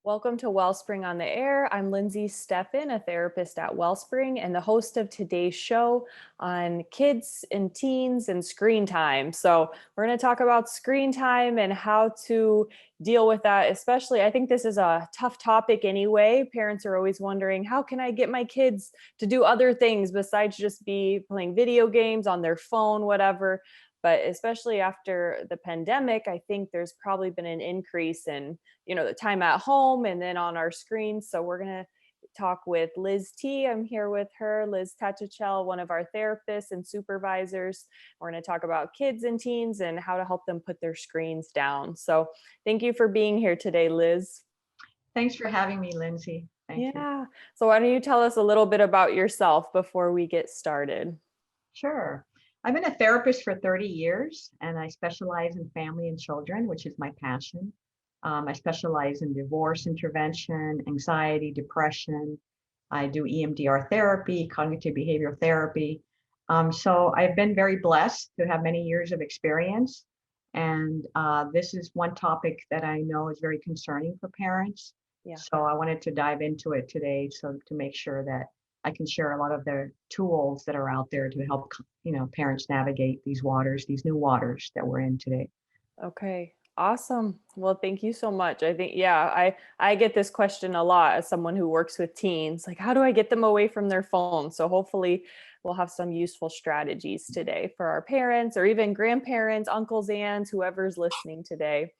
Welcome to Wellspring on the Air. I'm Lindsey Steffen, a therapist at Wellspring, and the host of today's show on kids and teens and screen time. So, we're going to talk about screen time and how to deal with that. Especially, I think this is a tough topic anyway. Parents are always wondering, how can I get my kids to do other things besides just be playing video games on their phone, whatever. But especially after the pandemic, I think there's probably been an increase in the time at home and then on our screens. So we're going to talk with Liz T. I'm here with her, Liz Taquechel, one of our therapists and supervisors. We're going to talk about kids and teens and how to help them put their screens down. So thank you for being here today, Liz. Thanks for having me, Lindsay. Thank you. Yeah. So why don't you tell us a little bit about yourself before we get started? Sure. I've been a therapist for 30 years and I specialize in family and children, which is my passion. I specialize in divorce intervention, anxiety, depression. I do EMDR therapy, cognitive behavioral therapy. So I've been very blessed to have many years of experience. And this is one topic that I know is very concerning for parents. Yeah. So I wanted to dive into it today so to make sure that I can share a lot of the tools that are out there to help, parents navigate these waters, these new waters that we're in today. Okay. Awesome. Well, thank you so much. I think, yeah, I get this question a lot as someone who works with teens, like, how do I get them away from their phones? So hopefully we'll have some useful strategies today for our parents or even grandparents, uncles, aunts, whoever's listening today.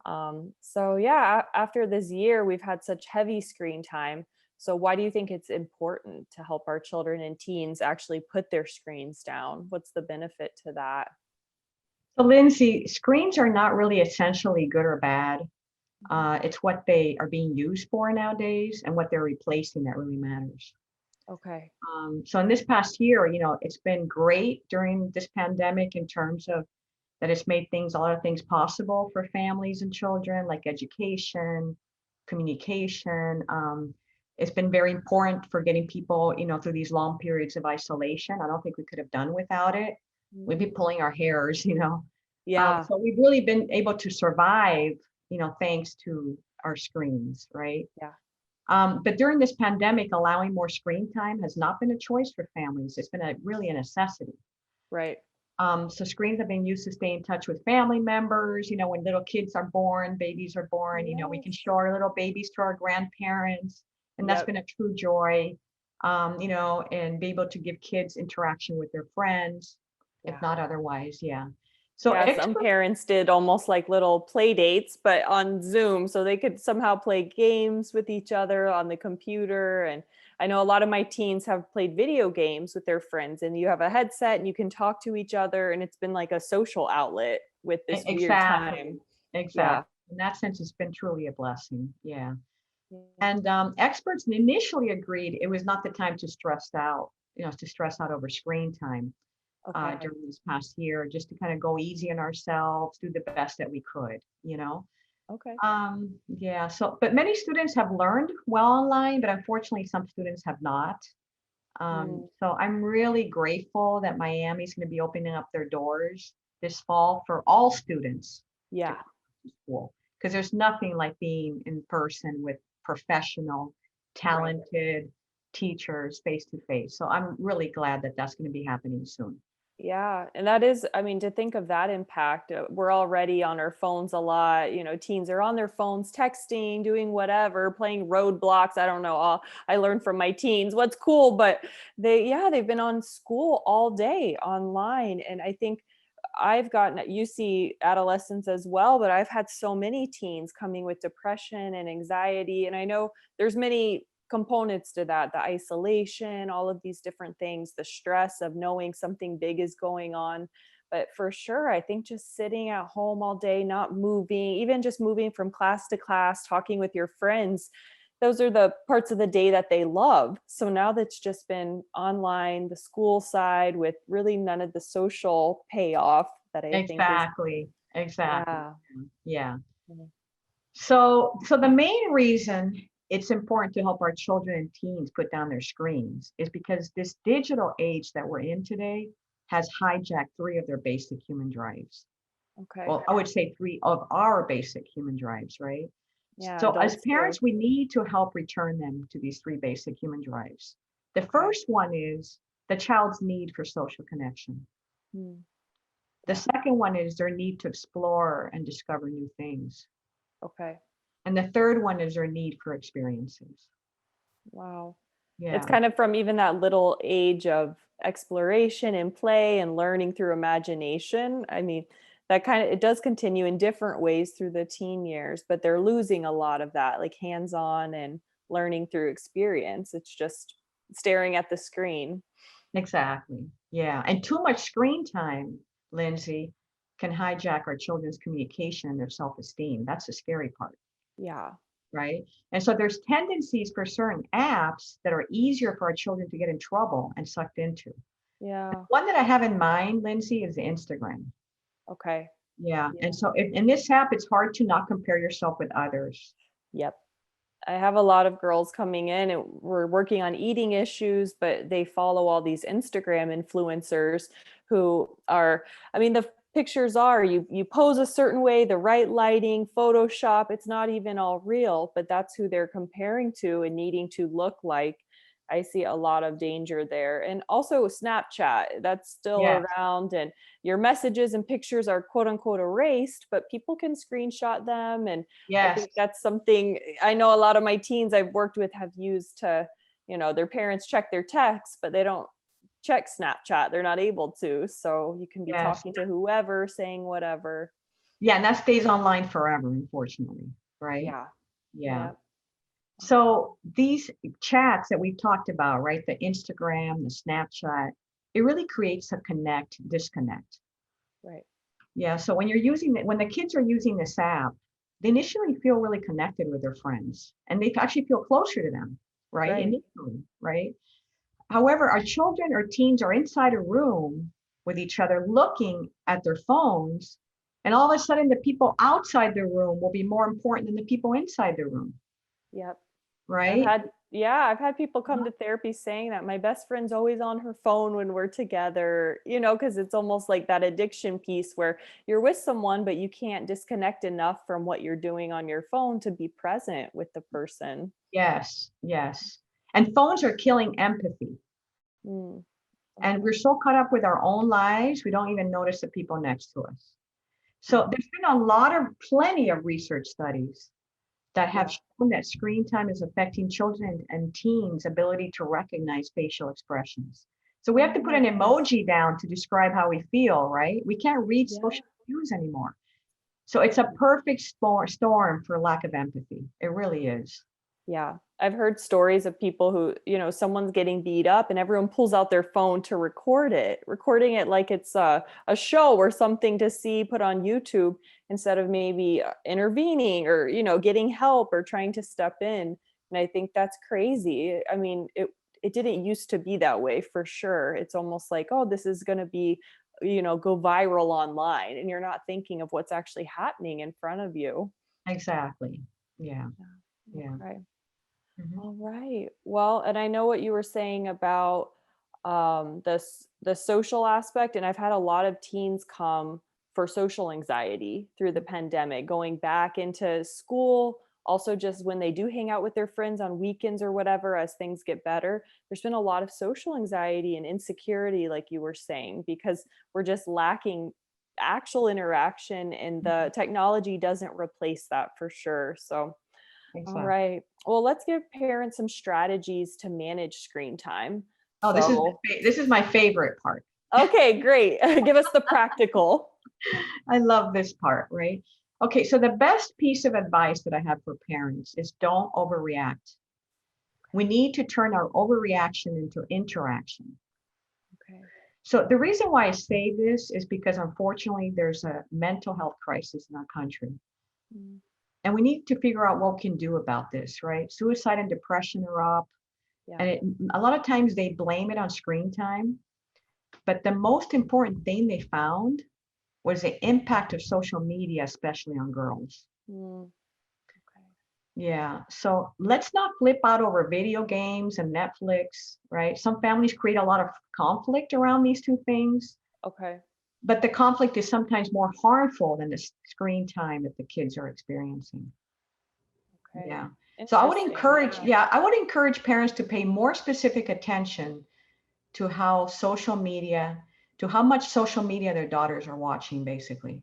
So yeah, after this year, we've had such heavy screen time. So why do you think it's important to help our children and teens actually put their screens down? What's the benefit to that? So, Lindsay, screens are not really essentially good or bad. It's what they are being used for nowadays and what they're replacing that really matters. Okay. So in this past year, it's been great during this pandemic in terms of that it's made a lot of things possible for families and children, like education, communication. It's been very important for getting people, through these long periods of isolation. I don't think we could have done without it. We'd be pulling our hairs. Yeah. So we've really been able to survive, thanks to our screens, right? Yeah. But during this pandemic, allowing more screen time has not been a choice for families. It's been really a necessity. Right. So screens have been used to stay in touch with family members. When little kids are born, babies are born, we can Yes. show our little babies to our grandparents. And that's Yep. been a true joy, and be able to give kids interaction with their friends, if Yeah. not otherwise. Yeah. So Yeah, some experts. parents did almost like little play dates, but on Zoom, so they could somehow play games with each other on the computer. And I know a lot of my teens have played video games with their friends, and you have a headset and you can talk to each other, and it's been like a social outlet with this weird Exactly. time. Yeah. Exactly. In that sense, it's been truly a blessing. Yeah. Yeah. And experts initially agreed it was not the time to stress out over screen time Okay. during this past year, just to kind of go easy on ourselves, do the best that we could. Okay. Yeah. So, but many students have learned well online, but unfortunately, some students have not. Mm, So I'm really grateful that Miami's going to be opening up their doors this fall for all students to yeah. come to school, because there's nothing like being in person with professional, Right. talented teachers face to face. So I'm really glad that that's going to be happening soon. Yeah, and that is, I mean, to think of that impact, we're already on our phones a lot. Teens are on their phones, texting, doing whatever, playing roadblocks. I don't know. I learned from my teens what's cool, but they've been on school all day online. And I think you see adolescents as well, but I've had so many teens coming with depression and anxiety. And I know there's many components to that, the isolation, all of these different things, the stress of knowing something big is going on. But for sure, I think just sitting at home all day, not moving, even just moving from class to class, talking with your friends, those are the parts of the day that they love. So now that's just been online, the school side, with really none of the social payoff that I think is, Exactly. Exactly. yeah. Yeah. Mm. So the main reason it's important to help our children and teens put down their screens is because this digital age that we're in today has hijacked three of their basic human drives. Okay. Well, I would say three of our basic human drives, right? Yeah, So as adults too. parents, we need to help return them to these three basic human drives. The Okay. first one is the child's need for social connection. Hmm. The Yeah. second one is their need to explore and discover new things. Okay. And the third one is their need for experiences. Wow. It's Yeah, kind of from even that little age of exploration and play and learning through imagination. I mean, that kind of, it does continue in different ways through the teen years, but they're losing a lot of that, like hands-on and learning through experience. It's just staring at the screen. exactly. Yeah. And too much screen time, Lindsay, can hijack our children's communication and their self-esteem. That's the scary part, Yeah. right? And so there's tendencies for certain apps that are easier for our children to get in trouble and sucked into. Yeah. One that I have in mind, Lindsay, is Instagram. Okay. Yeah. Yeah. And so in this app, it's hard to not compare yourself with others. Yep. I have a lot of girls coming in and we're working on eating issues, but they follow all these Instagram influencers who are, I mean, the pictures are you pose a certain way, the right lighting, Photoshop, it's not even all real, but that's who they're comparing to and needing to look like. I see a lot of danger there. And also Snapchat, that's still Yes. around and your messages and pictures are quote unquote erased, but people can screenshot them. And I Yes. think that's something I know a lot of my teens I've worked with have used to, their parents check their texts, but they don't check Snapchat. They're not able to. So you can be Yes. talking to whoever, saying whatever. Yeah. And that stays online forever, unfortunately. Right. Yeah. Yeah. Yeah. So these chats that we've talked about, right? The Instagram, the Snapchat, it really creates a connect, disconnect. Right. Yeah. So when you're using it, when the kids are using this app, they initially feel really connected with their friends and they actually feel closer to them, right? Right. Initially, right? However, our children or teens are inside a room with each other looking at their phones, and all of a sudden the people outside the room will be more important than the people inside the room, Yep. right? I've had people come to therapy saying that my best friend's always on her phone when we're together, because it's almost like that addiction piece where you're with someone, but you can't disconnect enough from what you're doing on your phone to be present with the person. Yes, yes. And phones are killing empathy. Mm, And we're okay. so caught up with our own lives, we don't even notice the people next to us. So Mm, there's been a lot of plenty of research studies that have yeah. shown that screen time is affecting children and teens' ability to recognize facial expressions. So we have Oh to put my an goodness. emoji down to describe how we feel, right? We can't read Yeah. social cues anymore. So it's a perfect storm for lack of empathy. It really is. Yeah. I've heard stories of people who, someone's getting beat up and everyone pulls out their phone to record it, recording it like it's a show or something to see put on YouTube instead of maybe intervening or, getting help or trying to step in. And I think that's crazy. I mean, it didn't used to be that way for sure. It's almost like, oh, this is going to be, go viral online and you're not thinking of what's actually happening in front of you. Exactly. Yeah. Yeah. Yeah. Okay. Mhm. All right. Well, and I know what you were saying about the social aspect, and I've had a lot of teens come for social anxiety through the pandemic, going back into school. Also, just when they do hang out with their friends on weekends or whatever, as things get better, there's been a lot of social anxiety and insecurity, like you were saying, because we're just lacking actual interaction, and the technology doesn't replace that for sure. So, all Exactly. right. Well, let's give parents some strategies to manage screen time. Oh, So, this is my favorite part. okay, great. Give us the practical. I love this part, right? Okay, so the best piece of advice that I have for parents is don't overreact. We need to turn our overreaction into interaction. Okay. So the reason why I say this is because unfortunately there's a mental health crisis in our country. Mm, And we need to figure out what we can do about this, right? Suicide and depression are up. yeah. And a lot of times they blame it on screen time. But the most important thing they found was the impact of social media, especially on girls. Mm, okay. Yeah. So let's not flip out over video games and Netflix, right? Some families create a lot of conflict around these two things, Okay. but the conflict is sometimes more harmful than the screen time that the kids are experiencing. Okay. Yeah. So Interesting. Yeah. I would encourage parents to pay more specific attention to how much social media their daughters are watching, basically.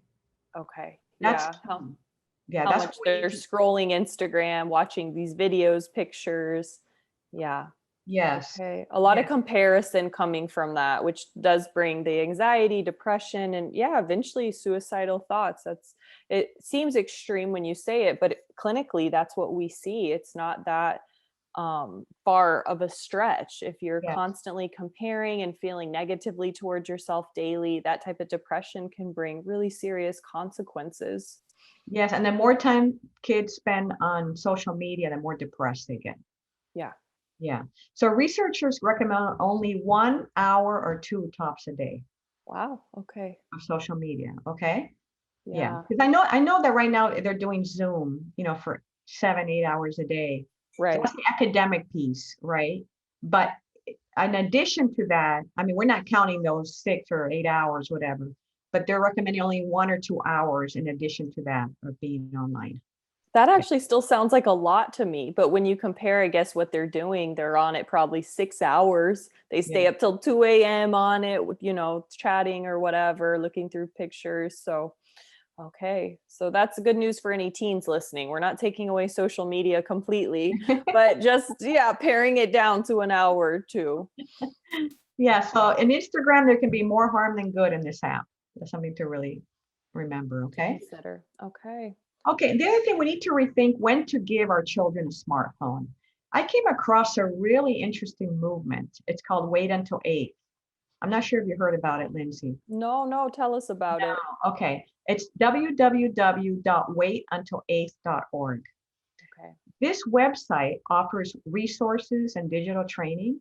Okay. That's Yeah. key. Yeah, How that's what much we need they're to, scrolling Instagram, watching these videos, pictures. Yeah. yes, Okay. A lot of yes, comparison coming from that, which does bring the anxiety, depression, and yeah, eventually suicidal thoughts. It seems extreme when you say it, but clinically, that's what we see. It's not that far of a stretch. If you're yes, constantly comparing and feeling negatively towards yourself daily, that type of depression can bring really serious consequences. yes. And the more time kids spend on social media, the more depressed they get. Yeah. Yeah. So researchers recommend only 1 hour or two tops a day Wow. Okay. of social media. Okay. Yeah. Yeah. Because I know that right now they're doing Zoom, for 7, 8 hours a day. So Right. that's the academic piece, right? But in addition to that, I mean, we're not counting those 6 or 8 hours, whatever, but they're recommending only 1 or 2 hours in addition to that of being online. That Yeah. actually still sounds like a lot to me, but when you compare, I guess, what they're doing, they're on it probably 6 hours. They Yeah. stay up till 2 a.m. on it, chatting or whatever, looking through pictures. So, okay. So that's good news for any teens listening. We're not taking away social media completely, but just, yeah, paring it down to an hour or two. Yeah. So in Instagram, there can be more harm than good in this app. That's something to really remember. To Okay. consider. Okay. Okay, the other thing we need to rethink when to give our children a smartphone. I came across a really interesting movement. It's called Wait Until 8. I'm not sure if you heard about it, Lindsay. No, no, tell us about it. No, okay. It's www.waituntil8th.org. Okay. This website offers resources and digital training,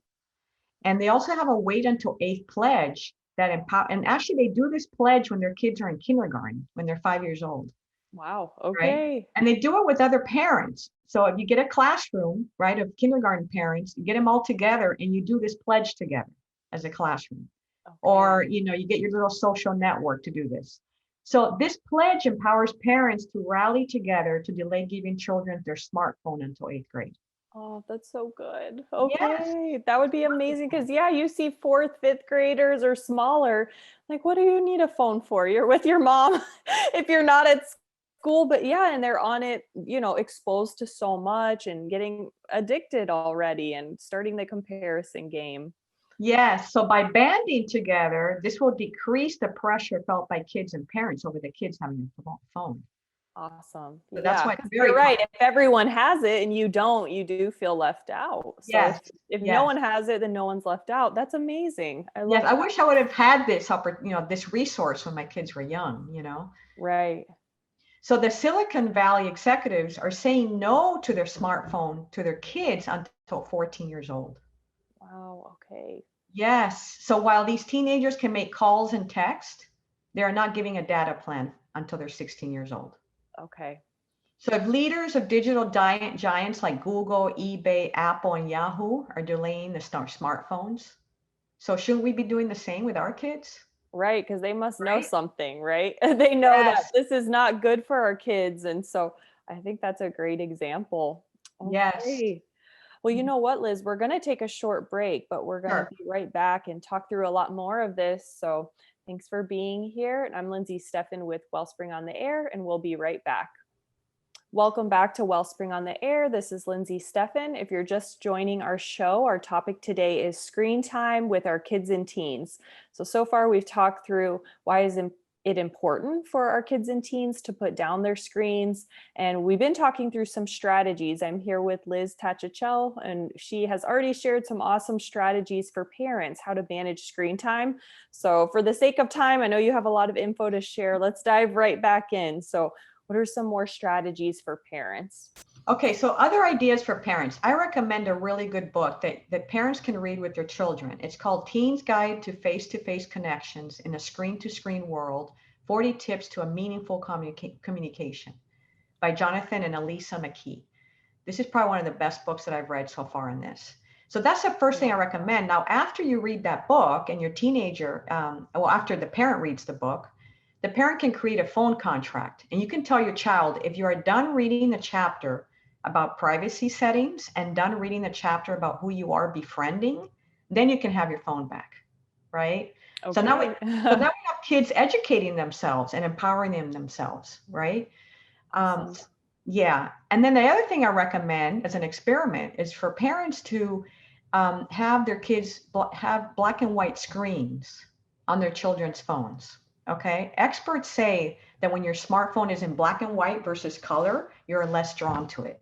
and they also have a Wait Until 8th pledge that empower. And actually, they do this pledge when their kids are in kindergarten, when they're 5 years old. Wow. Right? Okay. And they do it with other parents. So if you get a classroom, right, of kindergarten parents, you get them all together and you do this pledge together as a classroom. Okay. Or, you get your little social network to do this. So this pledge empowers parents to rally together to delay giving children their smartphone until 8th grade. Oh, that's so good. Yes, Okay. That would be amazing wonderful. because, yeah, you see fourth, fifth graders or smaller. Like, what do you need a phone for? You're with your mom if you're not at school. But yeah, and they're on it, exposed to so much and getting addicted already and starting the comparison game. Yes. So by banding together, this will decrease the pressure felt by kids and parents over the kids having a phone. Awesome. So that's Yeah, why it's because very you're right. powerful. If everyone has it and you don't, you do feel left out. So if Yes. if no Yes. one has it, then no one's left out. That's amazing. I Yes, love I that. wish I would have had this resource when my kids were young. Right. So the Silicon Valley executives are saying no to their smartphone to their kids until 14 years old. Wow. Okay. Yes. So while these teenagers can make calls and text, they are not giving a data plan until they're 16 years old. Okay. So if leaders of digital giants like Google, eBay, Apple, and Yahoo are delaying the smartphones, so shouldn't we be doing the same with our kids? Right, because they must know Right? something, right? They know that Yes. this is not good for our kids, and so I think that's a great example. Yes. Okay. Well, you Mhm. know what, Liz? We're gonna take a short break, but we're gonna Sure. be right back and talk through a lot more of this. So thanks for being here. I'm Lindsey Steffen with Wellspring on the Air, and we'll be right back. Welcome back to Wellspring on the Air. This is Lindsey Steffen. If you're just joining our show, our topic today is screen time with our kids and teens. So far we've talked through why is it important for our kids and teens to put down their screens. And we've been talking through some strategies. I'm here with Liz Taquechel, and she has already shared some awesome strategies for parents, how to manage screen time. So for the sake of time, I know you have a lot of info to share. Let's dive right back in. So what are some more strategies for parents? Okay, so other ideas for parents. I recommend a really good book that parents can read with their children. It's called Teen's Guide to Face-to-Face Connections in a Screen-to-Screen World, 40 Tips to a Meaningful Communication by Jonathan and Elisa McKee. This is probably one of the best books that I've read so far in this. So that's the first thing I recommend. Now, after you read that book and your teenager, after the parent reads the book, the parent can create a phone contract, and you can tell your child, if you are done reading the chapter, about privacy settings and done reading the chapter about who you are befriending, then you can have your phone back, right? So now we Okay. have kids educating themselves and empowering them themselves, right? Awesome. Yeah. And then the other thing I recommend as an experiment is for parents to have their kids have black and white screens on their children's phones. Okay. Experts say that when your smartphone is in black and white versus color, you're less drawn to it.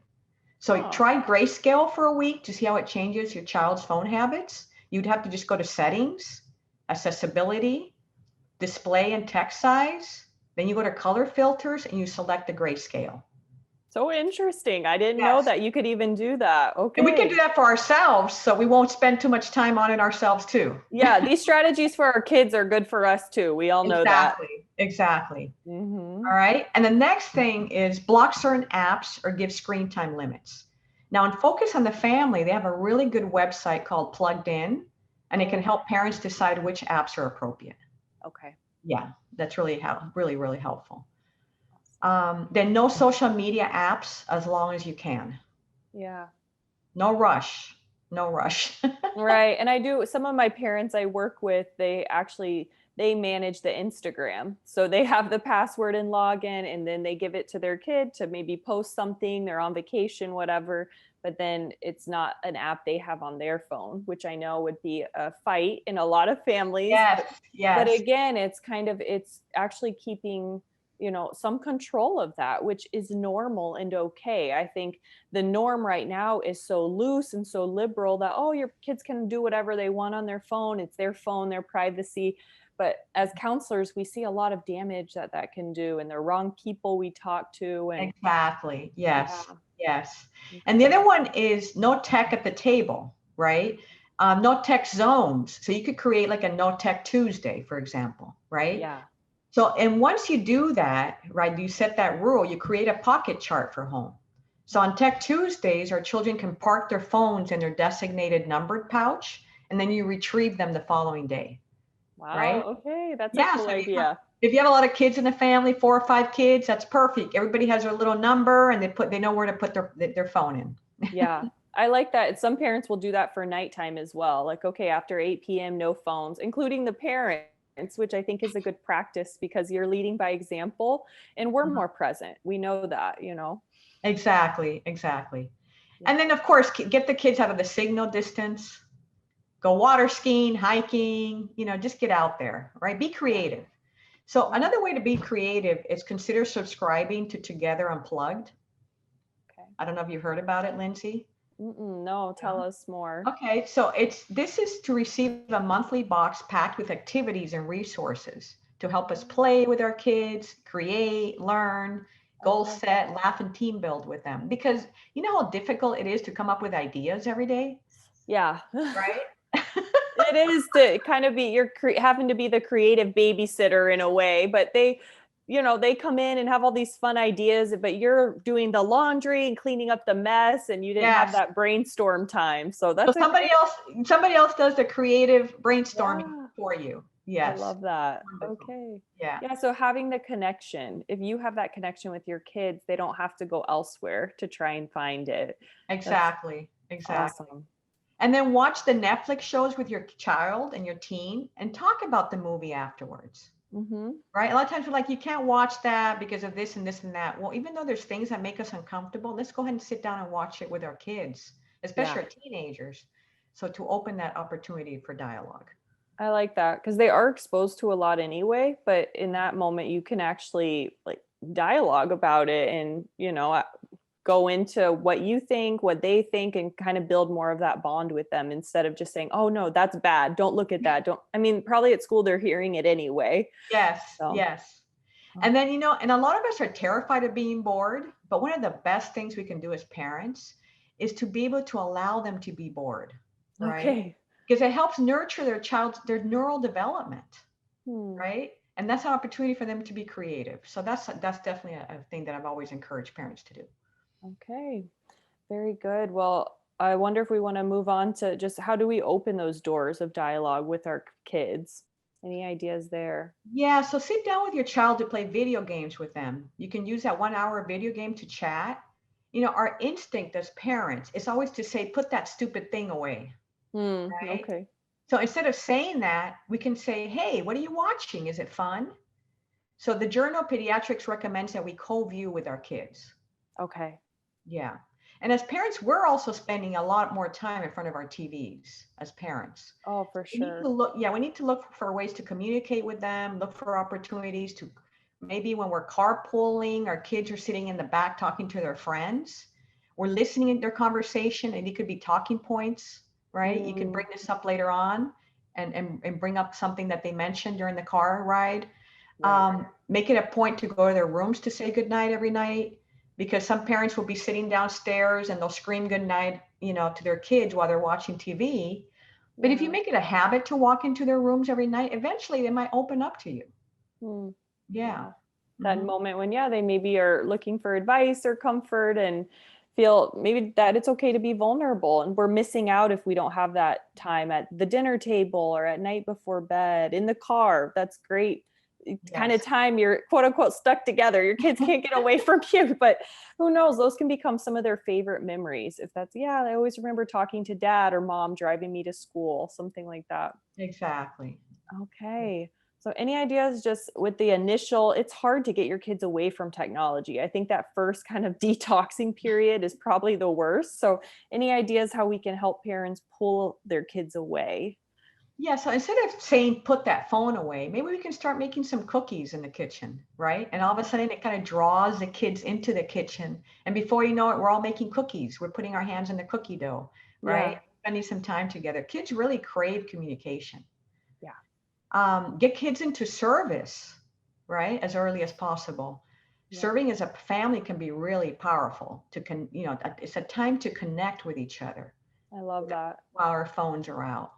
So Oh, try grayscale for a week to see how it changes your child's phone habits. You'd have to just go to settings, accessibility, display and text size. Then you go to color filters and you select the grayscale. so interesting. I didn't know Yes. that you could even do that. And we can do Okay. that for ourselves, so we won't spend too much time on it ourselves too. Yeah, these strategies for our kids are good for us too. We all know that. Exactly. Exactly. Hmm. All right. And the next thing is block certain apps or give screen time limits. Now, in Focus on the Family, they have a really good website called Plugged In, and it can help parents decide which apps are appropriate. Okay. Yeah, that's really helpful. Then no social media apps as long as you can. Yeah. No rush. No rush. Right. And I do, some of my parents I work with, they manage the Instagram. So they have the password and login, and then they give it to their kid to maybe post something, they're on vacation, whatever. But then it's not an app they have on their phone, which I know would be a fight in a lot of families. Yes, But yes. again, it's actually keeping, some control of that, which is normal and okay. I think the norm right now is so loose and so liberal that, oh, your kids can do whatever they want on their phone, it's their phone, their privacy. But as counselors, we see a lot of damage that can do, and the wrong people we talk to. And Exactly. yeah. Yes. Yes. And the Okay. other one is no tech at the table, right? No tech zones. So you could create like a no tech Tuesday, for example, right? Yeah. So, and once you do that, right, you set that rule, you create a pocket chart for home. So on Tech Tuesdays, our children can park their phones in their designated numbered pouch, and then you retrieve them the following day, right? Wow. Okay, that's a Yeah, cool so idea. if you have a lot of kids in the family, 4 or 5 kids, that's perfect. Everybody has their little number and they know where to put their phone in. Yeah. I like that. Some parents will do that for nighttime as well. Like, okay, after 8 p.m., no phones, including the parents, which I think is a good practice because you're leading by example and we're more present. We know that. Exactly, exactly. Yeah. And then of course, get the kids out of the signal distance, go water skiing, hiking, just get out there, right? Be Yeah. creative. So Yeah. another way to be creative is consider subscribing to Together Unplugged. Okay. I don't know if you heard about it, Lindsey. No, tell No? us more. Okay, so this is to receive a monthly box packed with activities and resources to help us play with our kids, create, learn, I goal love set, that. laugh, and team build with them. Because you know how difficult it is to come up with ideas every day, Yeah. right? It is to kind of be you're having to be the creative babysitter in a way, but they come in and have all these fun ideas, but you're doing the laundry and cleaning up the mess, and you didn't have Yes. that brainstorm time. So So that's a somebody else does the creative brainstorming yeah. for you. I Yes. love that. Wonderful. Okay. Yeah. Yeah, so having the connection, if you have that connection with your kids, they don't have to go elsewhere to try and find it. That's Exactly. Exactly. awesome. And then watch the Netflix shows with your child and your teen and talk about the movie afterwards. Mhm. Right? A lot of times we're like, you can't watch that because of this and this and that. Well, even though there's things that make us uncomfortable, let's go ahead and sit down and watch it with our kids, Yeah. especially our teenagers. So to open that opportunity for dialogue. I like that because they are exposed to a lot anyway, but in that moment you can actually like dialogue about it and, go into what you think, what they think, and kind of build more of that bond with them instead of just saying, "Oh no, that's bad. Don't look at that." Don't I mean, probably at school they're hearing it anyway. Yes, So, yes. And then, and a lot of us are terrified of being bored, but one of the best things we can do as parents is to be able to allow them to be bored, right? okay. Because it helps nurture their neural development, Hmm. right? And that's an opportunity for them to be creative. So that's definitely a thing that I've always encouraged parents to do. Okay. Very good. Well, I wonder if we want to move on to just how do we open those doors of dialogue with our kids? Any ideas there? Yeah, so sit down with your child to play video games with them. You can use that 1 hour video game to chat. our instinct as parents is always to say, put that stupid thing away, right? Okay. So instead of saying that, we can say, hey, what are you watching? Is it fun? So the Journal of Pediatrics recommends that we co-view with our kids. Okay. Yeah. And as parents, we're also spending a lot more time in front of our TVs as parents. Oh, for We need to sure. look, yeah, we need to look for ways to communicate with them, look for opportunities to maybe when we're carpooling, our kids are sitting in the back talking to their friends. We're listening to their conversation and it could be talking points, right? You can Mm, bring this up later on and bring up something that they mentioned during the car ride. right. Make it a point to go to their rooms to say goodnight every night because some parents will be sitting downstairs and they'll scream goodnight, to their kids while they're watching TV. But if you Yeah. make it a habit to walk into their rooms every night, eventually they might open up to you. Mm, Yeah. yeah. That Hmm. moment when, yeah, they maybe are looking for advice or comfort and feel maybe that it's okay to be vulnerable. And we're missing out if we don't have that time at the dinner table or at night before bed, in the car. That's great. It's kind of Yes. time you're quote unquote stuck together. Your kids can't get away from you, but who knows? Those can become some of their favorite memories. If that's, yeah, I always remember talking to dad or mom driving me to school, something like that. Exactly. Okay. So any ideas just with the initial, it's hard to get your kids away from technology. I think that first kind of detoxing period is probably the worst. So any ideas how we can help parents pull their kids away? Yeah. So instead of saying put that phone away, maybe we can start making some cookies in the kitchen, right? And all of a sudden it kind of draws the kids into the kitchen. And before you know it, we're all making cookies. We're putting our hands in the cookie dough, right? Yeah. Spending some time together. Kids really crave communication. Yeah. Get kids into service, right, as early as possible. Yeah. Serving as a family can be really powerful. It's a time to connect with each other I love that. while our phones are out.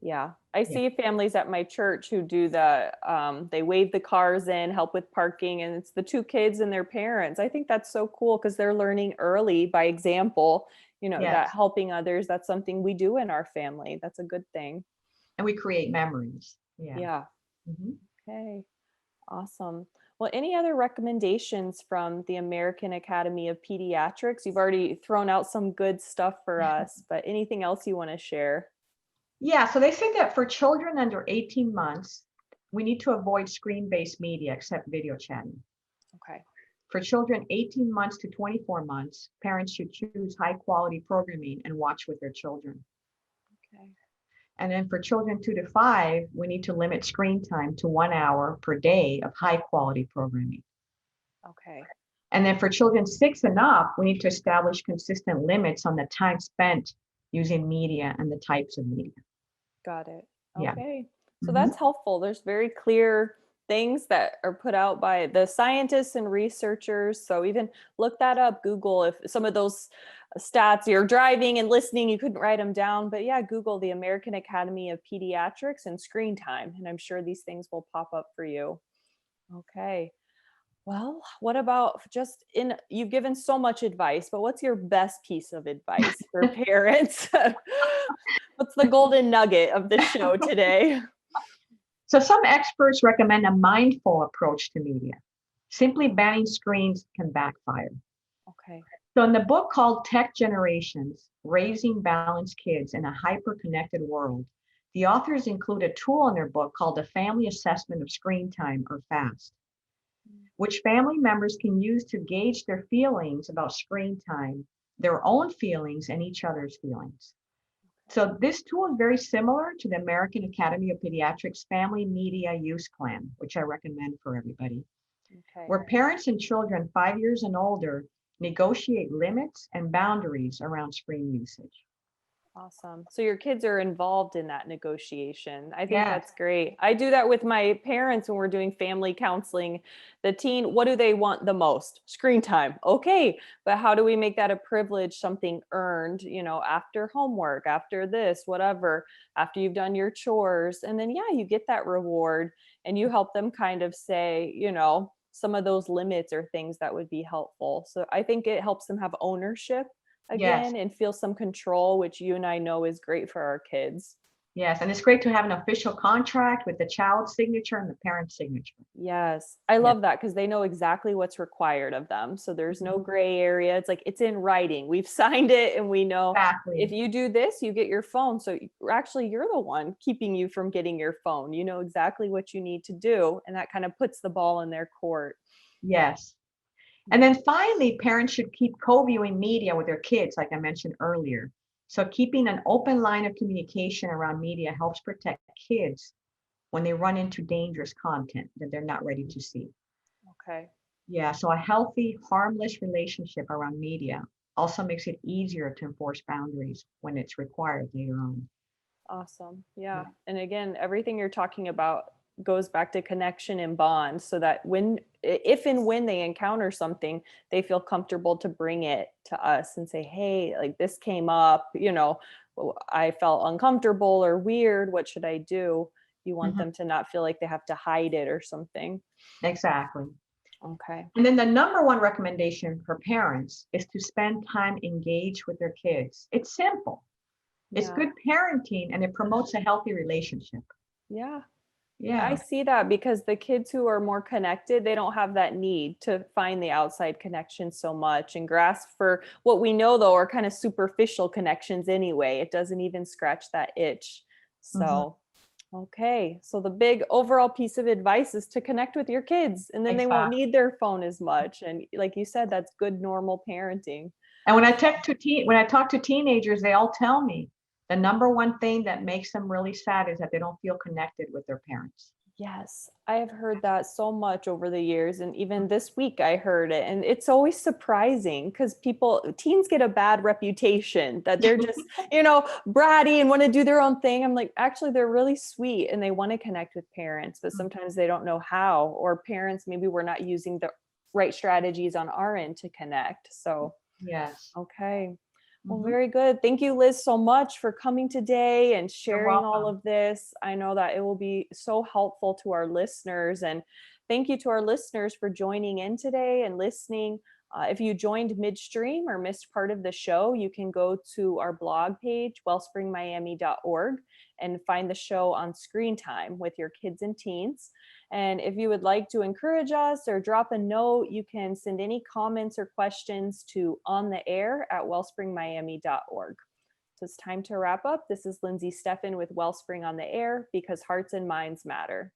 Yeah. I Yeah. see families at my church who do they wave the cars in, help with parking, and it's the two kids and their parents. I think that's so cool because they're learning early by example, that Yes. helping others, that's something we do in our family. That's a good thing. And we create memories. Yeah. Yeah. Mhm. Okay. Awesome. Well, any other recommendations from the American Academy of Pediatrics? You've already thrown out some good stuff for us, but anything else you want to share? Yeah. So they say that for children under 18 months, we need to avoid screen-based media except video chatting. Okay. For children 18 months to 24 months, parents should choose high quality programming and watch with their children. Okay. And then for children 2 to 5, we need to limit screen time to 1 hour per day of high quality programming. Okay. And then for children 6 and up, we need to establish consistent limits on the time spent using media and the types of media. Got it. Yeah. Okay. So Mhm. that's helpful. There's very clear things that are put out by the scientists and researchers. So even look that up, Google if some of those stats you're driving and listening, you couldn't write them down. But yeah, Google the American Academy of Pediatrics and screen time. And I'm sure these things will pop up for you. Okay. Well, what about just you've given so much advice, but what's your best piece of advice for parents? What's the golden nugget of the show today? So some experts recommend a mindful approach to media. Simply banning screens can backfire. Okay. So in the book called Tech Generations, Raising Balanced Kids in a Hyper-Connected World, the authors include a tool in their book called the Family Assessment of Screen Time, or FAST, which family members can use to gauge their feelings about screen time, their own feelings, and each other's feelings. So this tool is very similar to the American Academy of Pediatrics Family Media Use Plan, which I recommend for everybody, Okay. where parents and children 5 years and older negotiate limits and boundaries around screen usage. Awesome. So your kids are involved in that negotiation. I think Yes, that's great. I do that with my parents when we're doing family counseling. The teen, what do they want the most? Screen time. Okay. But how do we make that a privilege, something earned, after homework, after this, whatever, after you've done your chores? And then, yeah, you get that reward and you help them kind of say, some of those limits or things that would be helpful. So I think it helps them have ownership yes, again and feel some control, which you and I know is great for our kids. Yes, and it's great to have an official contract with the child's signature and the parent's signature. Yes. I Yeah. love that because they know exactly what's required of them. So there's no Mhm. gray area. It's like it's in writing. We've signed it and we know if Exactly. you do this, you get your phone. So actually, you're the one keeping you from getting your phone. You know exactly what you need to do. And that kind of puts the ball in their court. Yes. And Yeah. then finally, parents should keep co-viewing media with their kids, like I mentioned earlier. So keeping an open line of communication around media helps protect kids when they run into dangerous content that they're not ready to see. Okay. Yeah, so a healthy, harmless relationship around media also makes it easier to enforce boundaries when it's required later on. Awesome. Yeah. Yeah. And again, everything you're talking about goes back to connection and bond so that if and when they encounter something, they feel comfortable to bring it to us and say, hey, like this came up, I felt uncomfortable or weird. What should I do? You want Mhm. them to not feel like they have to hide it or something. Exactly. Okay. And then the number one recommendation for parents is to spend time engaged with their kids. It's simple. It's Yeah. good parenting and it promotes a healthy relationship. Yeah. I Yeah. see that because the kids who are more connected, they don't have that need to find the outside connection so much and grasp for what we know, though, are kind of superficial connections anyway. It doesn't even scratch that itch. Mhm. So, okay. So, the big overall piece of advice is to connect with your kids and then they won't Exactly. need their phone as much. And like you said, that's good, normal parenting. And when I talk to teenagers, they all tell me the number one thing that makes them really sad is that they don't feel connected with their parents. Yes, I have heard that so much over the years. And even this week, I heard it. And it's always surprising because teens get a bad reputation that they're just, bratty and want to do their own thing. I'm like, actually, they're really sweet and they want to connect with parents, but sometimes they don't know how, or parents, maybe we're not using the right strategies on our end to connect. So, Yes. okay. Well, Mhm. very good. Thank you, Liz, so much for coming today and You're sharing all welcome. of this. I know that it will be so helpful to our listeners. And thank you to our listeners for joining in today and listening. If you joined midstream or missed part of the show, you can go to our blog page, wellspringmiami.org, and find the show on Screen Time with your kids and teens. And if you would like to encourage us or drop a note, you can send any comments or questions to ontheair@wellspringmiami.org. So it's time to wrap up. This is Lindsey Steffen with Wellspring on the Air, because hearts and minds matter.